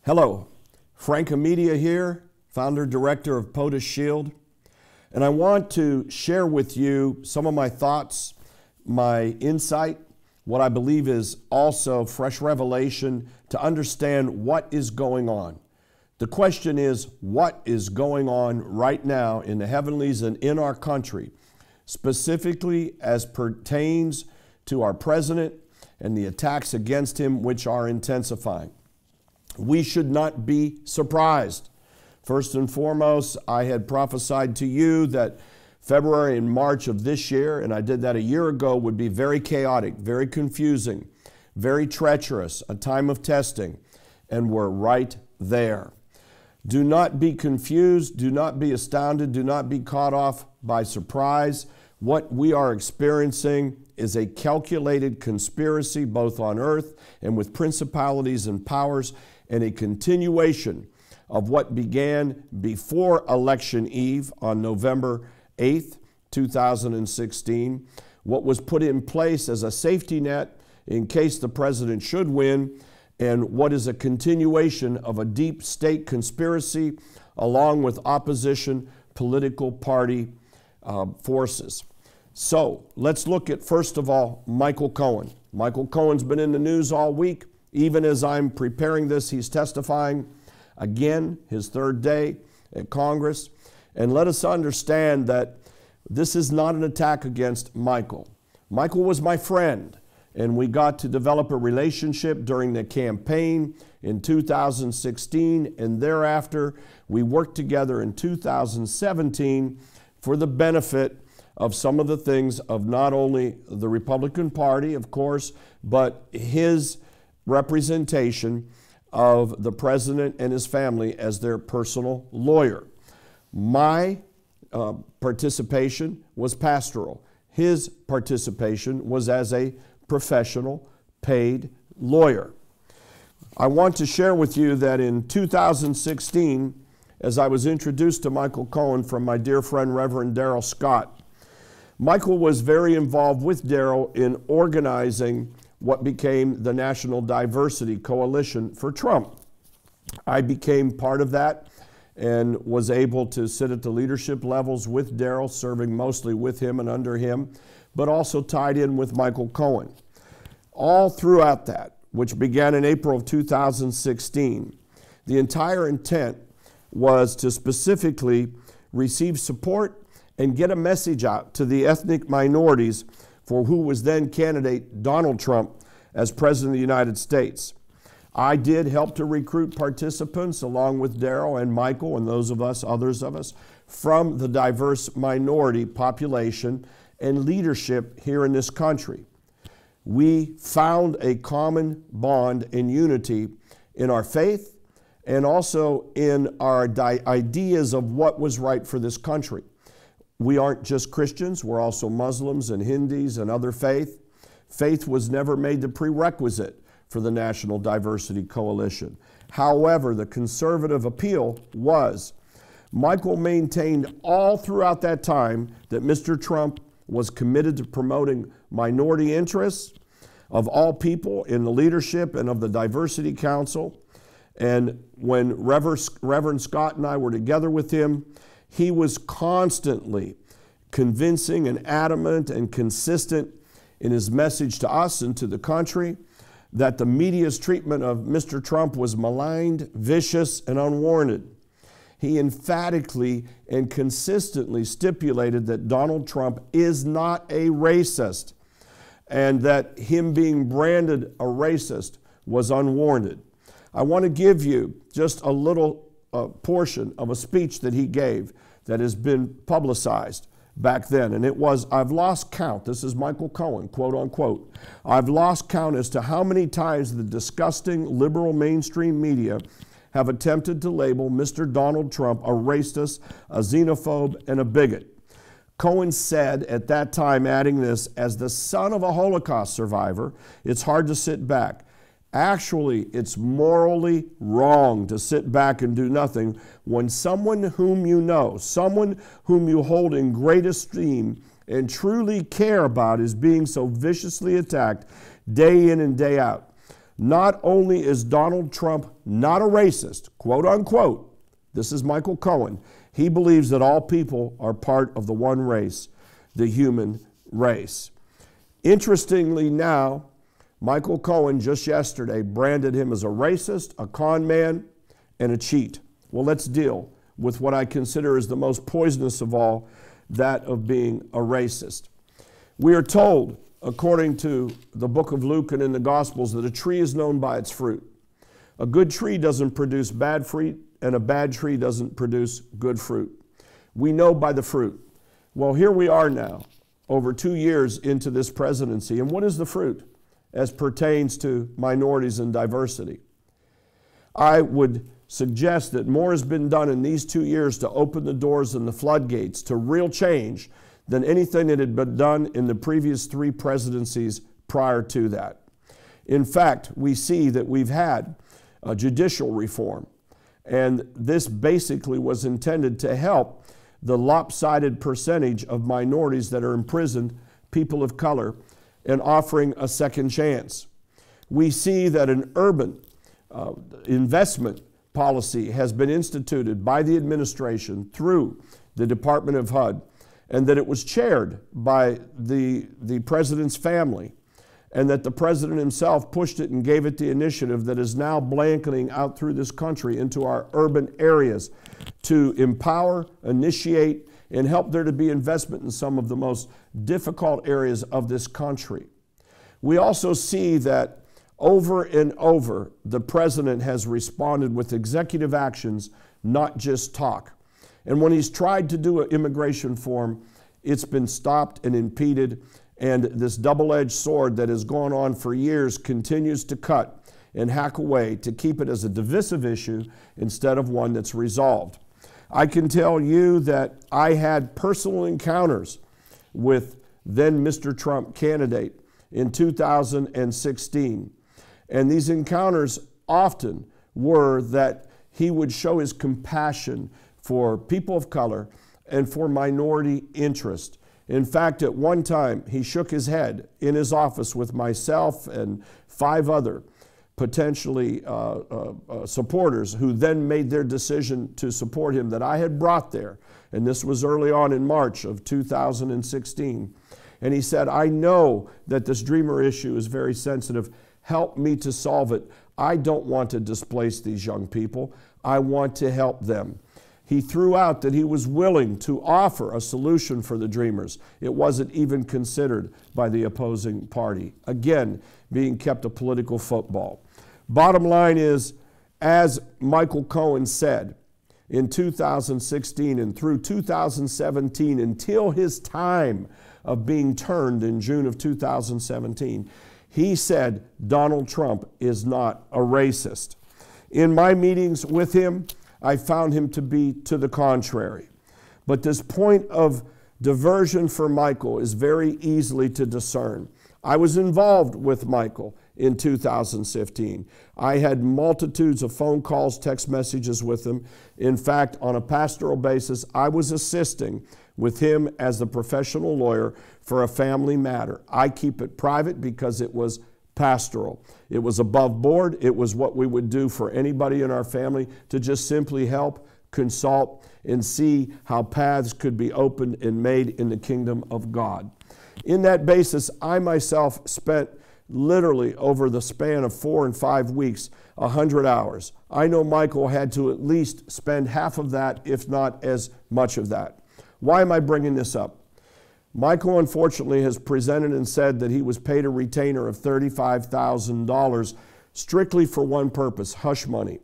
Hello, Frank Amedia here, founder director of POTUS Shield, and I want to share with you some of my thoughts, my insight, what I believe is also fresh revelation to understand what is going on. The question is, what is going on right now in the heavenlies and in our country, specifically as pertains to our president and the attacks against him, which are intensifying. We should not be surprised. First and foremost, I had prophesied to you that February and March of this year, and I did that a year ago, would be very chaotic, very confusing, very treacherous, a time of testing, and we're right there. Do not be confused, do not be astounded, do not be caught off by surprise. What we are experiencing is a calculated conspiracy both on earth and with principalities and powers, and a continuation of what began before Election Eve on November 8th, 2016, what was put in place as a safety net in case the president should win, and what is a continuation of a deep state conspiracy along with opposition political party forces. So let's look at, first of all, Michael Cohen. Michael Cohen's been in the news all week. Even as I'm preparing this, he's testifying again, his third day at Congress. And let us understand that this is not an attack against Michael. Michael was my friend, and we got to develop a relationship during the campaign in 2016, and thereafter we worked together in 2017 for the benefit of some of the things of not only the Republican Party, of course, but his representation of the president and his family as their personal lawyer. My participation was pastoral. His participation was as a professional, paid lawyer. I want to share with you that in 2016, as I was introduced to Michael Cohen from my dear friend Reverend Darrell Scott, Michael was very involved with Darrell in organizing what became the National Diversity Coalition for Trump. I became part of that and was able to sit at the leadership levels with Darrell, serving mostly with him and under him, but also tied in with Michael Cohen. All throughout that, which began in April of 2016, the entire intent was to specifically receive support and get a message out to the ethnic minorities for who was then candidate Donald Trump as President of the United States. I did help to recruit participants along with Darrell and Michael and those of us, others of us, from the diverse minority population and leadership here in this country. We found a common bond and unity in our faith and also in our ideas of what was right for this country. We aren't just Christians, we're also Muslims and Hindus and other faith. Faith was never made the prerequisite for the National Diversity Coalition. However, the conservative appeal was, Michael maintained all throughout that time that Mr. Trump was committed to promoting minority interests of all people in the leadership and of the Diversity Council. And when Reverend Scott and I were together with him, he was constantly convincing and adamant and consistent in his message to us and to the country that the media's treatment of Mr. Trump was maligned, vicious, and unwarranted. He emphatically and consistently stipulated that Donald Trump is not a racist and that him being branded a racist was unwarranted. I want to give you just a little portion of a speech that he gave that has been publicized back then, and it was, I've lost count, this is Michael Cohen, quote unquote, I've lost count as to how many times the disgusting liberal mainstream media have attempted to label Mr. Donald Trump a racist, a xenophobe, and a bigot. Cohen said at that time, adding this, as the son of a Holocaust survivor, it's hard to sit back. Actually, it's morally wrong to sit back and do nothing when someone whom you know, someone whom you hold in great esteem and truly care about is being so viciously attacked day in and day out. Not only is Donald Trump not a racist, quote unquote, this is Michael Cohen, he believes that all people are part of the one race, the human race. Interestingly now, Michael Cohen just yesterday branded him as a racist, a con man, and a cheat. Well, let's deal with what I consider is the most poisonous of all, that of being a racist. We are told, according to the book of Luke and in the Gospels, that a tree is known by its fruit. A good tree doesn't produce bad fruit, and a bad tree doesn't produce good fruit. We know by the fruit. Well, here we are now, over 2 years into this presidency, and what is the fruit as pertains to minorities and diversity? I would suggest that more has been done in these 2 years to open the doors and the floodgates to real change than anything that had been done in the previous 3 presidencies prior to that. In fact, we see that we've had a judicial reform, and this basically was intended to help the lopsided percentage of minorities that are imprisoned, people of color, and offering a second chance. We see that an urban investment policy has been instituted by the administration through the Department of HUD, and that it was chaired by the president's family, and that the president himself pushed it and gave it the initiative that is now blanketing out through this country into our urban areas to empower, initiate, and help there to be investment in some of the most difficult areas of this country. We also see that over and over, the president has responded with executive actions, not just talk. And when he's tried to do an immigration reform, it's been stopped and impeded, and this double-edged sword that has gone on for years continues to cut and hack away to keep it as a divisive issue instead of one that's resolved. I can tell you that I had personal encounters with then Mr. Trump candidate in 2016. And these encounters often were that he would show his compassion for people of color and for minority interest. In fact, at one time, he shook his head in his office with myself and 5 other potentially supporters who then made their decision to support him that I had brought there. And this was early on in March of 2016. And he said, I know that this Dreamer issue is very sensitive. Help me to solve it. I don't want to displace these young people. I want to help them. He threw out that he was willing to offer a solution for the Dreamers. It wasn't even considered by the opposing party. Again, being kept a political football. Bottom line is, as Michael Cohen said in 2016 and through 2017 until his time of being turned in June of 2017, he said Donald Trump is not a racist. In my meetings with him, I found him to be to the contrary. But this point of diversion for Michael is very easily to discern. I was involved with Michael in 2015. I had multitudes of phone calls, text messages with him. In fact, on a pastoral basis, I was assisting with him as the professional lawyer for a family matter. I keep it private because it was pastoral. It was above board. It was what we would do for anybody in our family to just simply help, consult, and see how paths could be opened and made in the kingdom of God. In that basis, I myself spent literally over the span of 4 and 5 weeks, 100 hours. I know Michael had to at least spend half of that, if not as much of that. Why am I bringing this up? Michael, unfortunately, has presented and said that he was paid a retainer of $35,000 strictly for one purpose, hush money.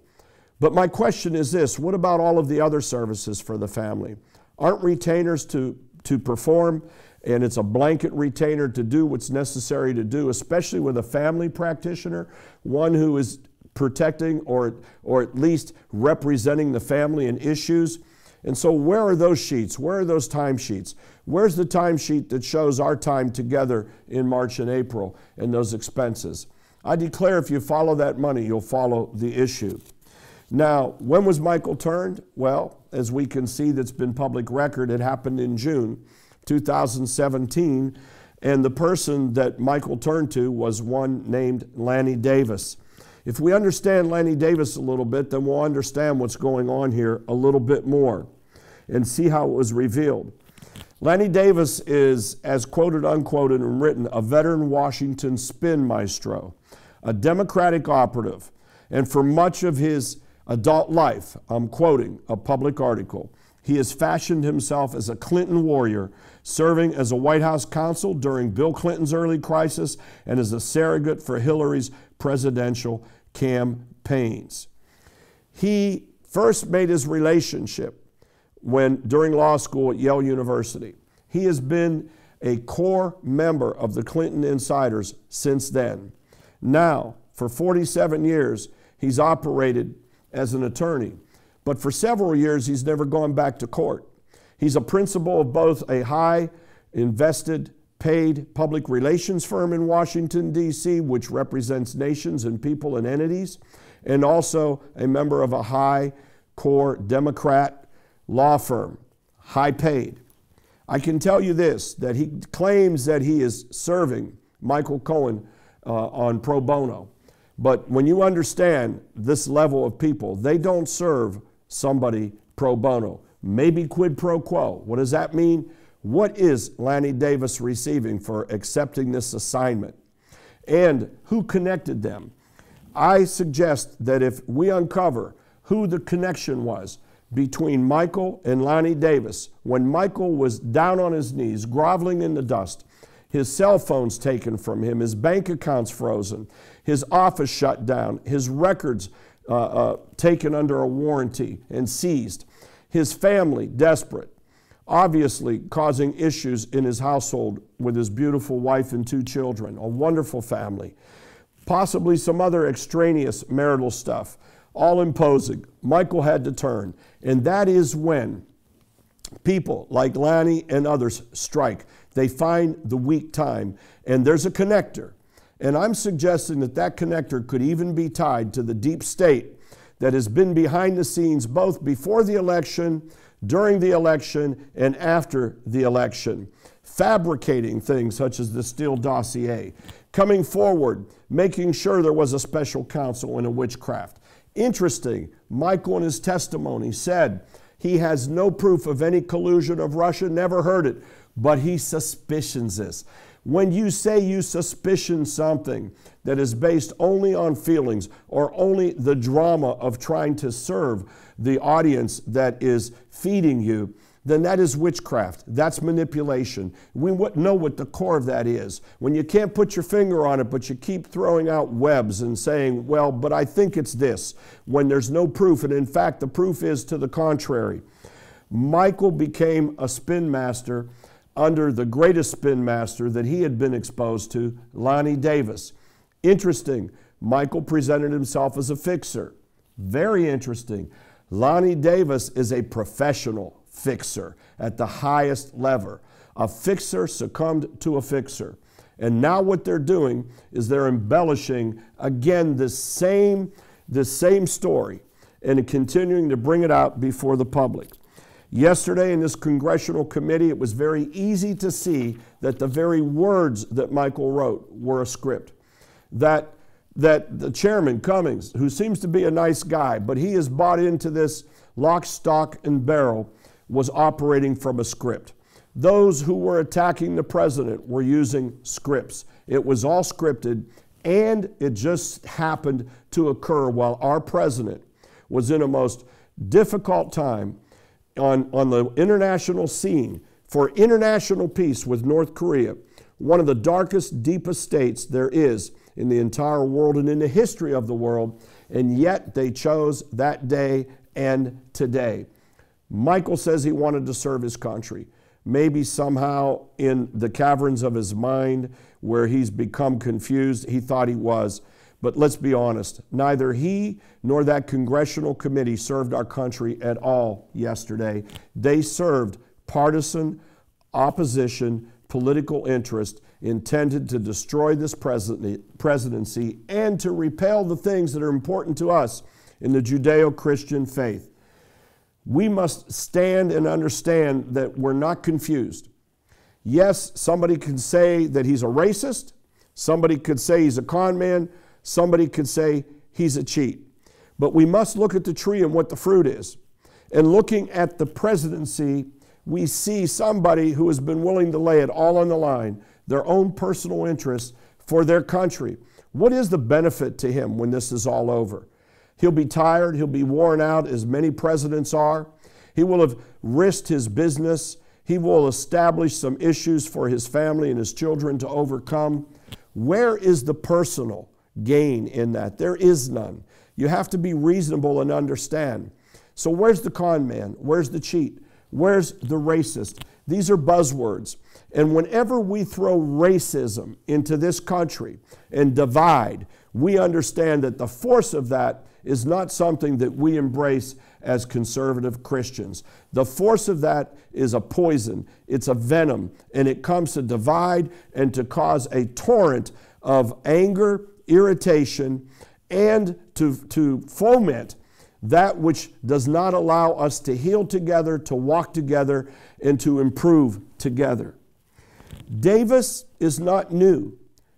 But my question is this: what about all of the other services for the family? Aren't retainers to perform, and it's a blanket retainer to do what's necessary to do, especially with a family practitioner, one who is protecting or at least representing the family in issues? And so where are those sheets? Where are those timesheets? Where's the timesheet that shows our time together in March and April and those expenses? I declare if you follow that money, you'll follow the issue. Now, when was Michael turned? Well, as we can see, that's been public record. It happened in June 2017, and the person that Michael turned to was one named Lanny Davis. If we understand Lanny Davis a little bit, then we'll understand what's going on here a little bit more and see how it was revealed. Lanny Davis is, as quoted, unquoted, and written, a veteran Washington spin maestro, a Democratic operative, and for much of his adult life, I'm quoting a public article, he has fashioned himself as a Clinton warrior, serving as a White House counsel during Bill Clinton's early crisis and as a surrogate for Hillary's presidential campaigns. He first made his relationship during law school at Yale University. He has been a core member of the Clinton insiders since then. Now, for 47 years, he's operated as an attorney, but for several years, he's never gone back to court. He's a principal of both a high invested paid public relations firm in Washington, D.C., which represents nations and people and entities, and also a member of a high core Democrat law firm, high paid. I can tell you this, that he claims that he is serving Michael Cohen on pro bono. But when you understand this level of people, they don't serve somebody pro bono. Maybe quid pro quo. What does that mean? What is Lanny Davis receiving for accepting this assignment? And who connected them? I suggest that if we uncover who the connection was between Michael and Lanny Davis, when Michael was down on his knees, groveling in the dust, his cell phones taken from him, his bank accounts frozen, his office shut down, his records taken under a warranty and seized, his family desperate, obviously causing issues in his household with his beautiful wife and 2 children, a wonderful family, possibly some other extraneous marital stuff, all imposing. Michael had to turn, and that is when people like Lanny and others strike. They find the weak time, and there's a connector. And I'm suggesting that that connector could even be tied to the deep state that has been behind the scenes both before the election, during the election, and after the election, fabricating things such as the Steele dossier, coming forward, making sure there was a special counsel and a witchcraft. Interesting, Michael in his testimony said he has no proof of any collusion of Russia, never heard it, but he suspicions this. When you say you suspicion something that is based only on feelings or only the drama of trying to serve the audience that is feeding you, then that is witchcraft. That's manipulation. We know what the core of that is. When you can't put your finger on it, but you keep throwing out webs and saying, well, but I think it's this, when there's no proof, and in fact, the proof is to the contrary. Michael became a spin master under the greatest spin master that he had been exposed to, Lanny Davis. Interesting, Michael presented himself as a fixer. Very interesting. Lanny Davis is a professional fixer at the highest level. A fixer succumbed to a fixer. And now what they're doing is they're embellishing, again, the same story and continuing to bring it out before the public. Yesterday in this congressional committee, it was very easy to see that the very words that Michael wrote were a script. That the chairman, Cummings, who seems to be a nice guy, but he has bought into this lock, stock, and barrel, was operating from a script. Those who were attacking the president were using scripts. It was all scripted, and it just happened to occur while our president was in a most difficult time on the international scene for international peace with North Korea, one of the darkest, deepest states there is in the entire world and in the history of the world, and yet they chose that day and today. Michael says he wanted to serve his country. Maybe somehow in the caverns of his mind where he's become confused, he thought he was. But let's be honest, neither he nor that congressional committee served our country at all yesterday. They served partisan opposition, political interest intended to destroy this presidency and to repel the things that are important to us in the Judeo-Christian faith. We must stand and understand that we're not confused. Yes, somebody could say that he's a racist. Somebody could say he's a con man. Somebody could say he's a cheat. But we must look at the tree and what the fruit is. And looking at the presidency, we see somebody who has been willing to lay it all on the line, their own personal interests for their country. What is the benefit to him when this is all over? He'll be tired, he'll be worn out, as many presidents are. He will have risked his business. He will establish some issues for his family and his children to overcome. Where is the personal gain in that? There is none. You have to be reasonable and understand. So where's the con man? Where's the cheat? Where's the racist? These are buzzwords. And whenever we throw racism into this country and divide, we understand that the force of that is not something that we embrace as conservative Christians. The force of that is a poison, it's a venom, and it comes to divide and to cause a torrent of anger, irritation, and to foment that which does not allow us to heal together, to walk together, and to improve together. Davis is not new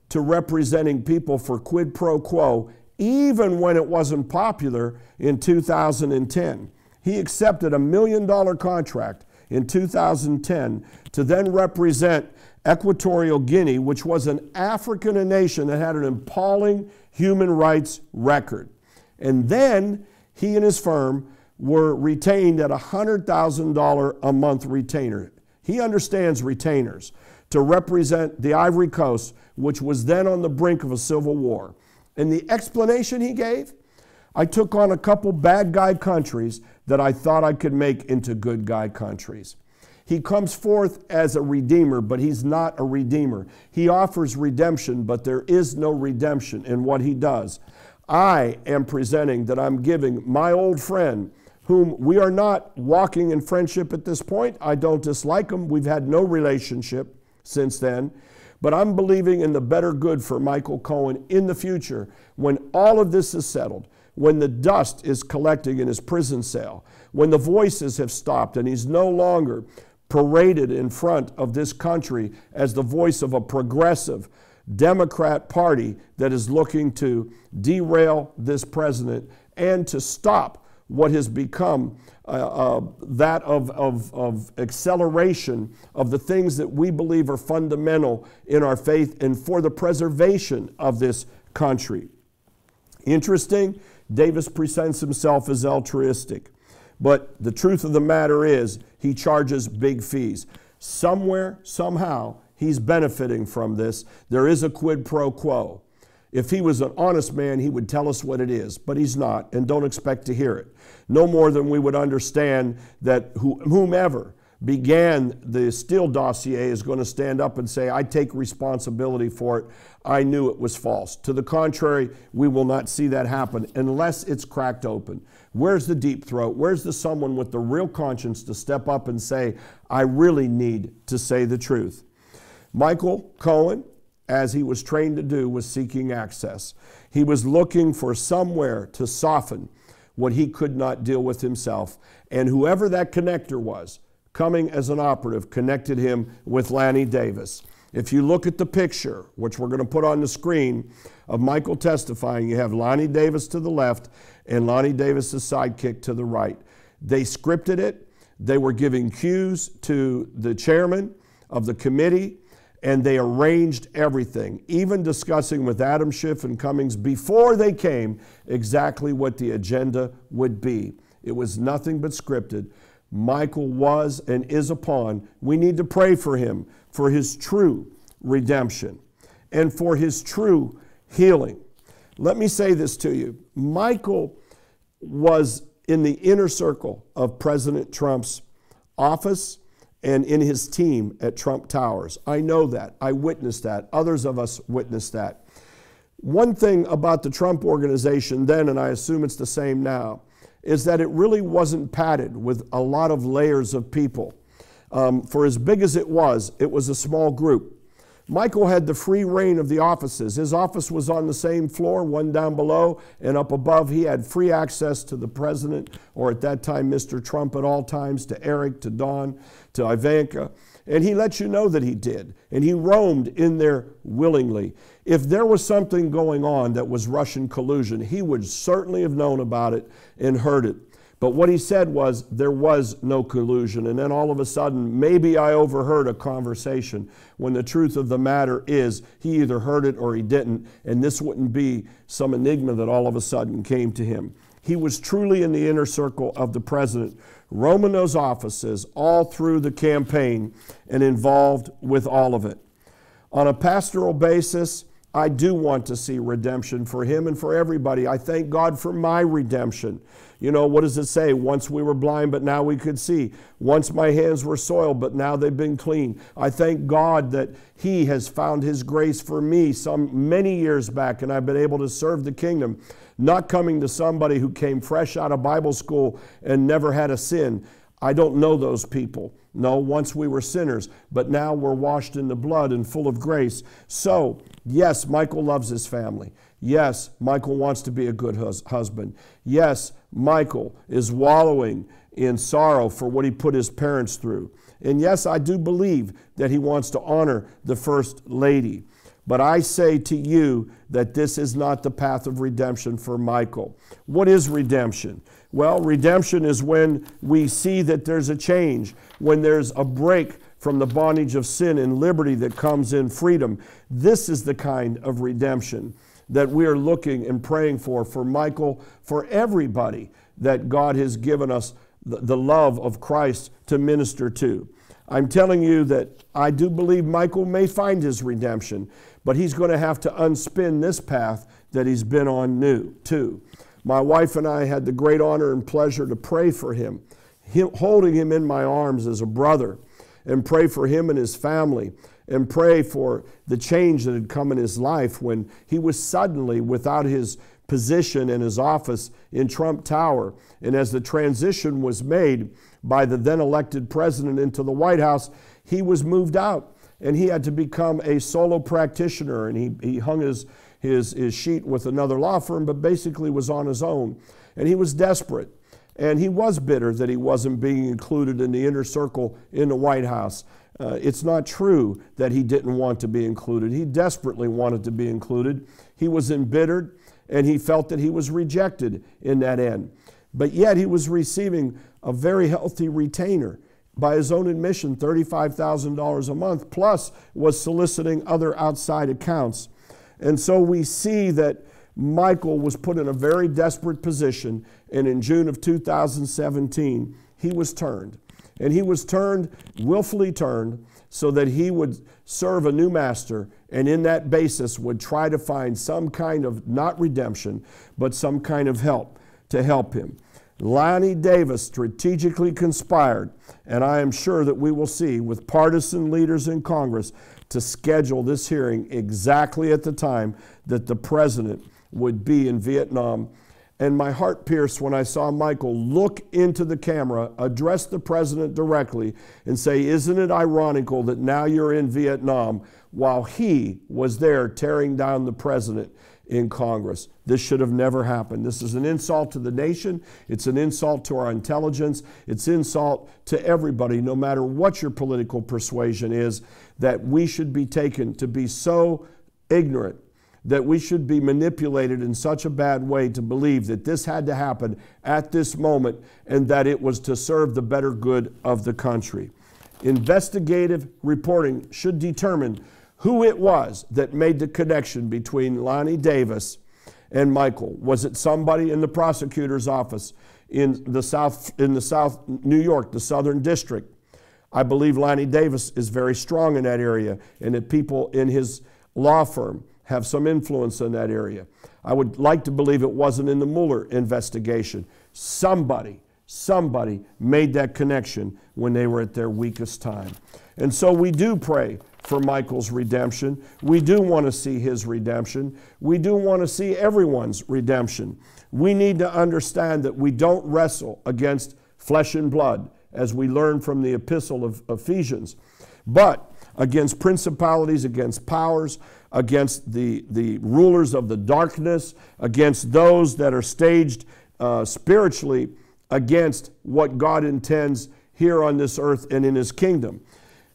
to representing people for quid pro quo, even when it wasn't popular in 2010. He accepted a $1 million contract in 2010 to then represent Equatorial Guinea, which was an African nation that had an appalling human rights record. And then he and his firm were retained at a $100,000 a month retainer. He understands retainers to represent the Ivory Coast, which was then on the brink of a civil war. And the explanation he gave, I took on a couple bad guy countries that I thought I could make into good guy countries. He comes forth as a redeemer, but he's not a redeemer. He offers redemption, but there is no redemption in what he does. I am presenting that I'm giving my old friend, whom we are not walking in friendship at this point. I don't dislike him. We've had no relationship since then. But I'm believing in the better good for Michael Cohen in the future when all of this is settled, when the dust is collecting in his prison cell, when the voices have stopped and he's no longer paraded in front of this country as the voice of a progressive Democrat Party that is looking to derail this president and to stop what has become that of acceleration of the things that we believe are fundamental in our faith and for the preservation of this country. Interesting, Davis presents himself as altruistic, but the truth of the matter is he charges big fees. Somewhere, somehow, he's benefiting from this. There is a quid pro quo. If he was an honest man, he would tell us what it is, but he's not, and don't expect to hear it. No more than we would understand that whomever began the Steele dossier is going to stand up and say, I take responsibility for it. I knew it was false. To the contrary, we will not see that happen unless it's cracked open. Where's the deep throat? Where's the someone with the real conscience to step up and say, I really need to say the truth? Michael Cohen, as he was trained to do, was seeking access. He was looking for somewhere to soften what he could not deal with himself. And whoever that connector was, coming as an operative, connected him with Lanny Davis. If you look at the picture, which we're going to put on the screen, of Michael testifying, you have Lanny Davis to the left and Lanny Davis's sidekick to the right. They scripted it. They were giving cues to the chairman of the committee, and they arranged everything, even discussing with Adam Schiff and Cummings before they came exactly what the agenda would be. It was nothing but scripted. Michael was and is a pawn. We need to pray for him, for his true redemption and for his true healing. Let me say this to you. Michael was in the inner circle of President Trump's office and in his team at Trump Towers. I know that. I witnessed that. Others of us witnessed that. One thing about the Trump organization then, and I assume it's the same now, is that it really wasn't padded with a lot of layers of people. For as big as it was a small group. Michael had the free reign of the offices. His office was on the same floor, one down below, and up above he had free access to the president, or at that time Mr. Trump at all times, to Eric, to Don, to Ivanka. And he let you know that he did. And he roamed in there willingly. If there was something going on that was Russian collusion, he would certainly have known about it and heard it. But what he said was, there was no collusion. And then all of a sudden, maybe I overheard a conversation, when the truth of the matter is he either heard it or he didn't. And this wouldn't be some enigma that all of a sudden came to him. He was truly in the inner circle of the president, roaming those offices all through the campaign and involved with all of it. On a pastoral basis, I do want to see redemption for him and for everybody. I thank God for my redemption. You know, what does it say? Once we were blind, but now we could see. Once my hands were soiled, but now they've been clean. I thank God that he has found his grace for me many years back, and I've been able to serve the kingdom, not coming to somebody who came fresh out of Bible school and never had a sin. I don't know those people. No, once we were sinners, but now we're washed in the blood and full of grace. So, yes, Michael loves his family. Yes, Michael wants to be a good husband. Yes, Michael is wallowing in sorrow for what he put his parents through. And yes, I do believe that he wants to honor the First Lady. But I say to you that this is not the path of redemption for Michael. What is redemption? Well, redemption is when we see that there's a change, when there's a break from the bondage of sin and liberty that comes in freedom. This is the kind of redemption that we are looking and praying for Michael, for everybody that God has given us the love of Christ to minister to. I'm telling you that I do believe Michael may find his redemption, but he's going to have to unspin this path that he's been on too. My wife and I had the great honor and pleasure to pray for him, holding him in my arms as a brother, and pray for him and his family, and pray for the change that had come in his life when he was suddenly without his position in his office in Trump Tower. And as the transition was made by the then elected president into the White House, he was moved out and he had to become a solo practitioner, and he hung his sheet with another law firm, but basically was on his own. And he was desperate, and he was bitter that he wasn't being included in the inner circle in the White House. It's not true that he didn't want to be included. He desperately wanted to be included. He was embittered, and he felt that he was rejected in that end. But yet he was receiving a very healthy retainer. By his own admission, $35,000 a month, plus was soliciting other outside accounts. And so we see that Michael was put in a very desperate position, and in June of 2017, he was turned. And he was turned, willfully turned, so that he would serve a new master, and in that basis would try to find some kind of, not redemption, but some kind of help to help him. Lonnie Davis strategically conspired, and I am sure that we will see, with partisan leaders in Congress, to schedule this hearing exactly at the time that the president would be in Vietnam. And my heart pierced when I saw Michael look into the camera, address the president directly, and say, "Isn't it ironical that now you're in Vietnam while he was there tearing down the president in Congress?" This should have never happened. This is an insult to the nation. It's an insult to our intelligence. It's insult to everybody, no matter what your political persuasion is, that we should be taken to be so ignorant, that we should be manipulated in such a bad way to believe that this had to happen at this moment and that it was to serve the better good of the country. Investigative reporting should determine who it was that made the connection between Lonnie Davis and Michael. Was it somebody in the prosecutor's office in the South New York, the Southern District? I believe Lonnie Davis is very strong in that area, and that people in his law firm have some influence in that area. I would like to believe it wasn't in the Mueller investigation. Somebody made that connection when they were at their weakest time. And so we do pray for Michael's redemption. We do want to see his redemption. We do want to see everyone's redemption. We need to understand that we don't wrestle against flesh and blood, as we learn from the epistle of Ephesians. But against principalities, against powers, against the rulers of the darkness, against those that are staged spiritually against what God intends here on this earth and in His kingdom.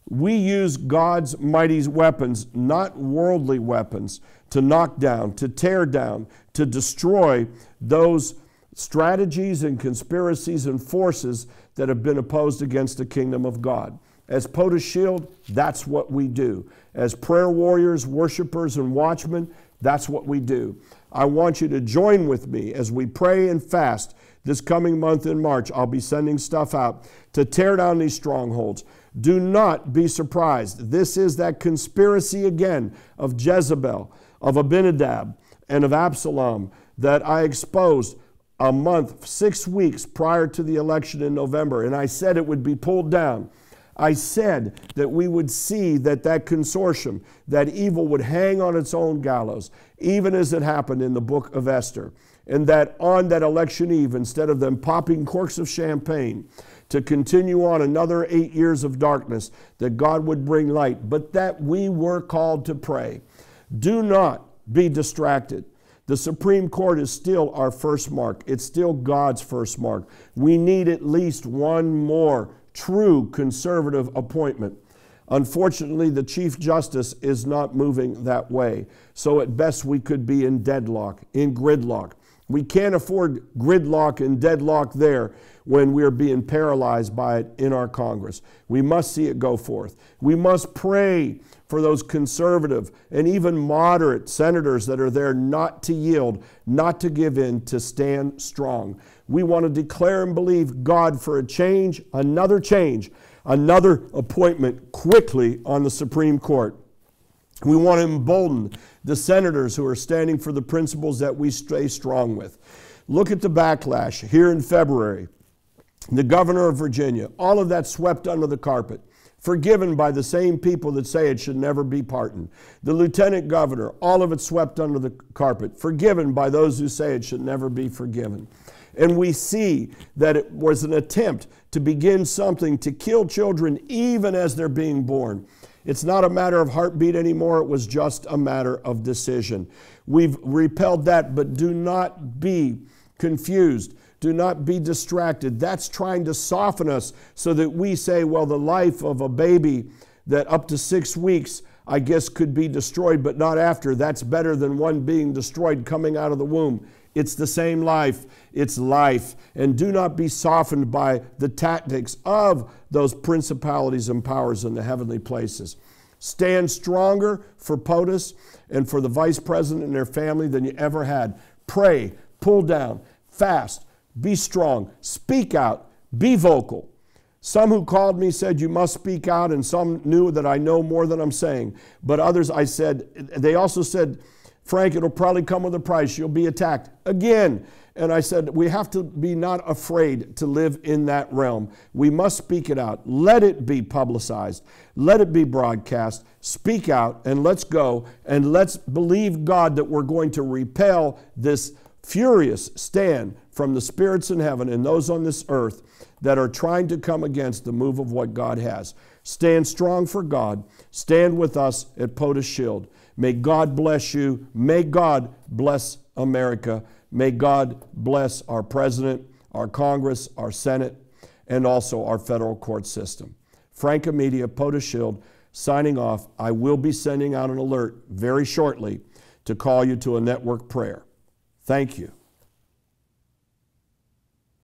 We use God's mighty weapons, not worldly weapons, to knock down, to tear down, to destroy those strategies and conspiracies and forces that have been opposed against the kingdom of God. As POTUS Shield, that's what we do. As prayer warriors, worshipers, and watchmen, that's what we do. I want you to join with me as we pray and fast this coming month in March. I'll be sending stuff out to tear down these strongholds. Do not be surprised. This is that conspiracy again of Jezebel, of Abinadab, and of Absalom that I exposed a month, 6 weeks prior to the election in November, and I said it would be pulled down. I said that we would see that consortium, that evil would hang on its own gallows, even as it happened in the book of Esther. And that on that election eve, instead of them popping corks of champagne to continue on another 8 years of darkness, that God would bring light, but that we were called to pray. Do not be distracted. The Supreme Court is still our first mark. It's still God's first mark. We need at least one more true conservative appointment. Unfortunately, the Chief Justice is not moving that way. So at best we could be in deadlock, in gridlock. We can't afford gridlock and deadlock there when we're being paralyzed by it in our Congress. We must see it go forth. We must pray for those conservative and even moderate senators that are there not to yield, not to give in, to stand strong. We want to declare and believe God for a change, another appointment quickly on the Supreme Court. We want to embolden the senators who are standing for the principles that we stay strong with. Look at the backlash here in February. The governor of Virginia, all of that swept under the carpet, forgiven by the same people that say it should never be pardoned. The lieutenant governor, all of it swept under the carpet, forgiven by those who say it should never be forgiven. And we see that it was an attempt to begin something to kill children even as they're being born. It's not a matter of heartbeat anymore. It was just a matter of decision. We've repelled that, but do not be confused. Do not be distracted. That's trying to soften us so that we say, well, the life of a baby that up to 6 weeks, I guess, could be destroyed, but not after. That's better than one being destroyed coming out of the womb. It's the same life. It's life. And do not be softened by the tactics of those principalities and powers in the heavenly places. Stand stronger for POTUS and for the vice president and their family than you ever had. Pray, pull down, fast, be strong, speak out, be vocal. Some who called me said you must speak out, and some knew that I know more than I'm saying. But others, they also said, Frank, it'll probably come with a price. You'll be attacked again. And I said, we have to be not afraid to live in that realm. We must speak it out. Let it be publicized. Let it be broadcast. Speak out and let's go. And let's believe God that we're going to repel this furious stand from the spirits in heaven and those on this earth that are trying to come against the move of what God has. Stand strong for God. Stand with us at POTUS Shield. May God bless you. May God bless America. May God bless our president, our Congress, our Senate, and also our federal court system. Frank Amedia, POTUS Shield, signing off. I will be sending out an alert very shortly to call you to a network prayer. Thank you.